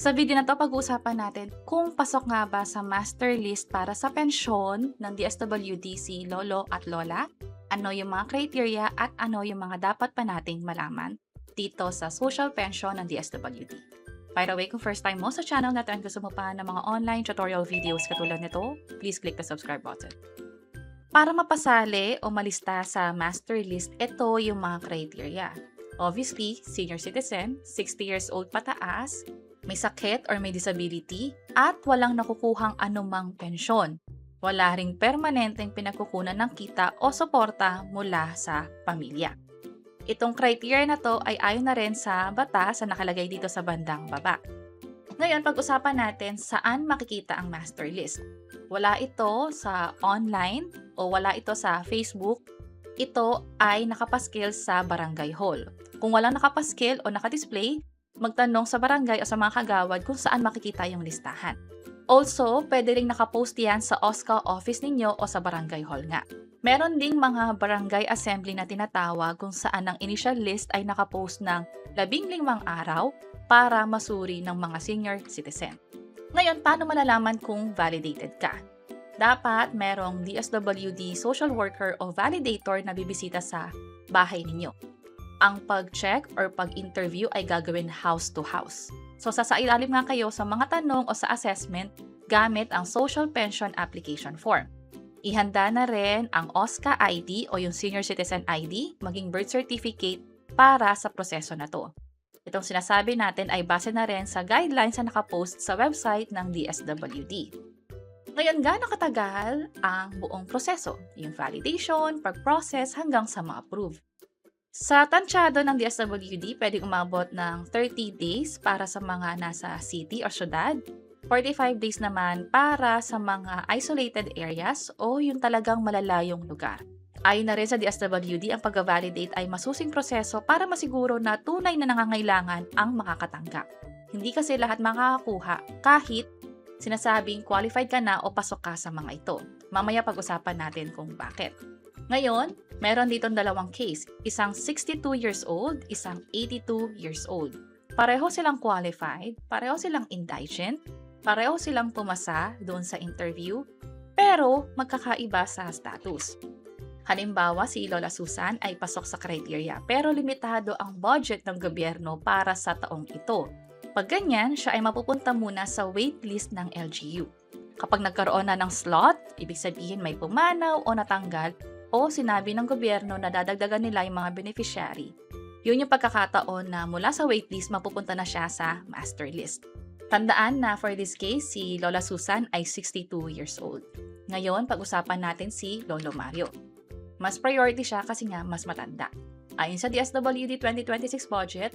Sa video na 'to pag-uusapan natin kung pasok nga ba sa master list para sa pensyon ng DSWD si lolo at lola, ano yung mga criteria at ano yung mga dapat pa nating malaman dito sa social pension ng DSWD. By the way, kung first time mo sa channel natin at gusto mo pa ng mga online tutorial videos katulad nito, please click the subscribe button. Para mapasali o malista sa master list, ito yung mga criteria. Obviously, senior citizen, 60 years old pataas, may sakit or may disability, at walang nakukuhang anumang pensyon. Wala ring permanenteng pinagkukunan ng kita o suporta mula sa pamilya. Itong criteria na to ay ayon na rin sa batas na nakalagay dito sa bandang baba. Ngayon, pag-usapan natin saan makikita ang master list. Wala ito sa online o wala ito sa Facebook. Ito ay nakapaskil sa barangay hall. Kung walang nakapaskil o nakadisplay, magtanong sa barangay o sa mga kagawad kung saan makikita yung listahan. Also, pwede ring nakapost yan sa OSCA office ninyo o sa barangay hall nga. Meron ding mga barangay assembly na tinatawag kung saan ang initial list ay nakapost ng 15 araw para masuri ng mga senior citizen. Ngayon, paano malalaman kung validated ka? Dapat merong DSWD social worker o validator na bibisita sa bahay ninyo. Ang pag-check or pag-interview ay gagawin house to house. So sasailalim nga kayo sa mga tanong o sa assessment gamit ang Social Pension Application Form. Ihanda na rin ang OSCA ID o yung Senior Citizen ID, maging birth certificate para sa proseso na to. Itong sinasabi natin ay base na rin sa guidelines na nakapost sa website ng DSWD. Ngayon, gaano katagal ang buong proseso? Yung validation, pag-process hanggang sa ma-approve. Sa tansyado ng DSWD, pwedeng umabot ng 30 days para sa mga nasa city o syudad, 45 days naman para sa mga isolated areas o yung talagang malalayong lugar. Ayon na rin sa DSWD, ang pag-validate ay masusing proseso para masiguro na tunay na nangangailangan ang makakatanggap. Hindi kasi lahat makakakuha kahit sinasabing qualified ka na o pasok ka sa mga ito. Mamaya pag-usapan natin kung bakit. Ngayon, meron ditong dalawang case. Isang 62 years old, isang 82 years old. Pareho silang qualified, pareho silang indigent, pareho silang pumasa doon sa interview, pero magkakaiba sa status. Halimbawa, si Lola Susan ay pasok sa criteria, pero limitado ang budget ng gobyerno para sa taong ito. Pag ganyan, siya ay mapupunta muna sa waitlist ng LGU. Kapag nagkaroon na ng slot, ibig sabihin may pumanaw o natanggal, o sinabi ng gobyerno na dadagdagan nila yung mga beneficiary, yun yung pagkakataon na mula sa waitlist mapupunta na siya sa master list. Tandaan na for this case, si Lola Susan ay 62 years old. Ngayon, pag-usapan natin si Lolo Mario. Mas priority siya kasi nga mas matanda. Ayon sa DSWD 2026 budget,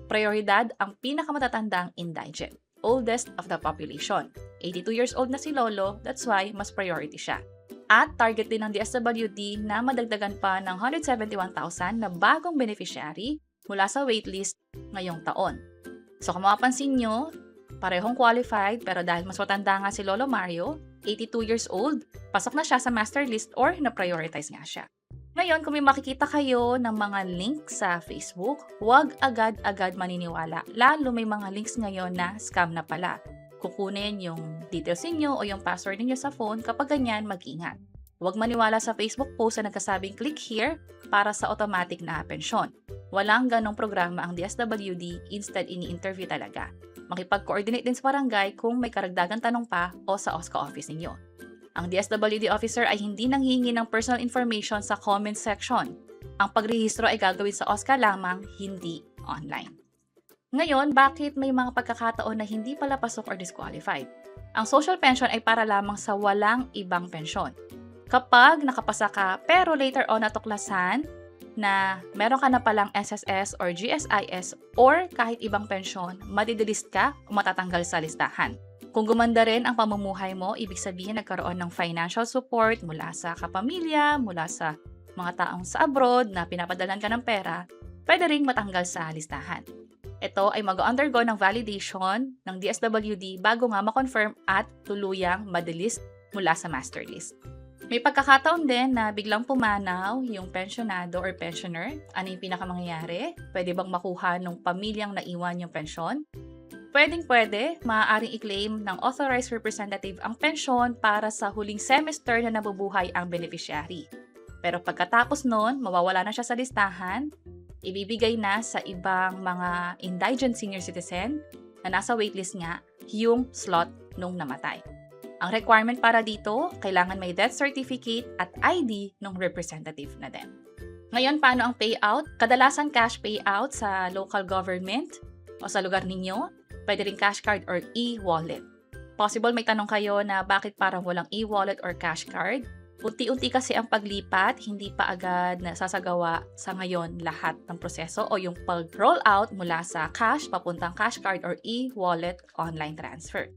prioridad ang pinakamatatandang indigent, oldest of the population. 82 years old na si Lolo, that's why mas priority siya. At target din ng DSWD na madagdagan pa ng 171,000 na bagong beneficiary mula sa waitlist ngayong taon. So kung mapapansin nyo, parehong qualified pero dahil mas matanda nga si Lolo Mario, 82 years old, pasok na siya sa master list or na-prioritize nga siya. Ngayon, kung may makikita kayo ng mga link sa Facebook, huwag agad-agad maniniwala. Lalo may mga links ngayon na scam na pala. Kukunin yung details niyo o yung password niyo sa phone, kapag ganyan, mag-ingat. Huwag maniwala sa Facebook post na nagkasabing click here para sa automatic na pensyon. Walang ganong programa ang DSWD, instead ini-interview talaga. Makipag-coordinate din sa barangay kung may karagdagang tanong pa o sa OSCA office ninyo. Ang DSWD officer ay hindi nanghihingi ng personal information sa comment section. Ang pagrehistro ay gagawin sa OSCA lamang, hindi online. Ngayon, bakit may mga pagkakataon na hindi pala pasok or disqualified? Ang social pension ay para lamang sa walang ibang pensyon. Kapag nakapasa ka pero later on natuklasan na meron ka na palang SSS or GSIS or kahit ibang pensyon, madidelist ka o matatanggal sa listahan. Kung gumanda rin ang pamumuhay mo, ibig sabihin nagkaroon ng financial support mula sa kapamilya, mula sa mga taong sa abroad na pinapadalan ka ng pera, pwede ring matanggal sa listahan. Ito ay mag-undergo ng validation ng DSWD bago nga ma-confirm at tuluyang madelist mula sa master list. May pagkakataon din na biglang pumanaw yung pensionado or pensioner. Ano yung pinakamangyayari? Pwede bang makuha ng pamilyang naiwan yung pensyon? Pwedeng-pwede, maaaring i-claim ng authorized representative ang pensyon para sa huling semester na nabubuhay ang beneficiary. Pero pagkatapos nun, mawawala na siya sa listahan, ibibigay na sa ibang mga indigent senior citizen na nasa waitlist nga yung slot nung namatay. Ang requirement para dito, kailangan may death certificate at ID ng representative na din. Ngayon, paano ang payout? Kadalasan cash payout sa local government o sa lugar ninyo. Pwede rin cash card or e-wallet. Possible may tanong kayo na bakit parang walang e-wallet or cash card. Unti-unti kasi ang paglipat, hindi pa agad nasasagawa sa ngayon lahat ng proseso o yung pag-roll out mula sa cash papuntang cash card or e-wallet online transfer.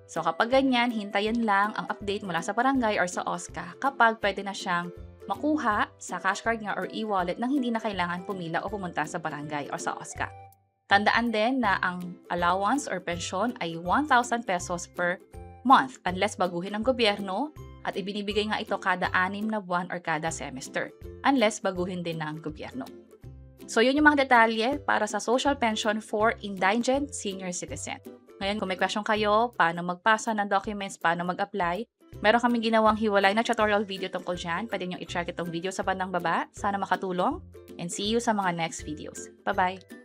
So kapag ganyan, hintayin lang ang update mula sa barangay or sa OSCA kapag pwede na siyang makuha sa cash card nga or e-wallet nang hindi na kailangan pumila o pumunta sa barangay or sa OSCA. Tandaan din na ang allowance or pensyon ay 1,000 pesos per month unless baguhin ng gobyerno at ibinibigay nga ito kada 6 na buwan or kada semester unless baguhin din ng gobyerno. So yun yung mga detalye para sa social pension for indigent senior citizen. Ngayon kung may question kayo, paano magpasa ng documents, paano mag-apply, meron kaming ginawang hiwalay na tutorial video tungkol dyan. Pwede nyo i-check itong video sa bandang baba. Sana makatulong and see you sa mga next videos. Bye-bye!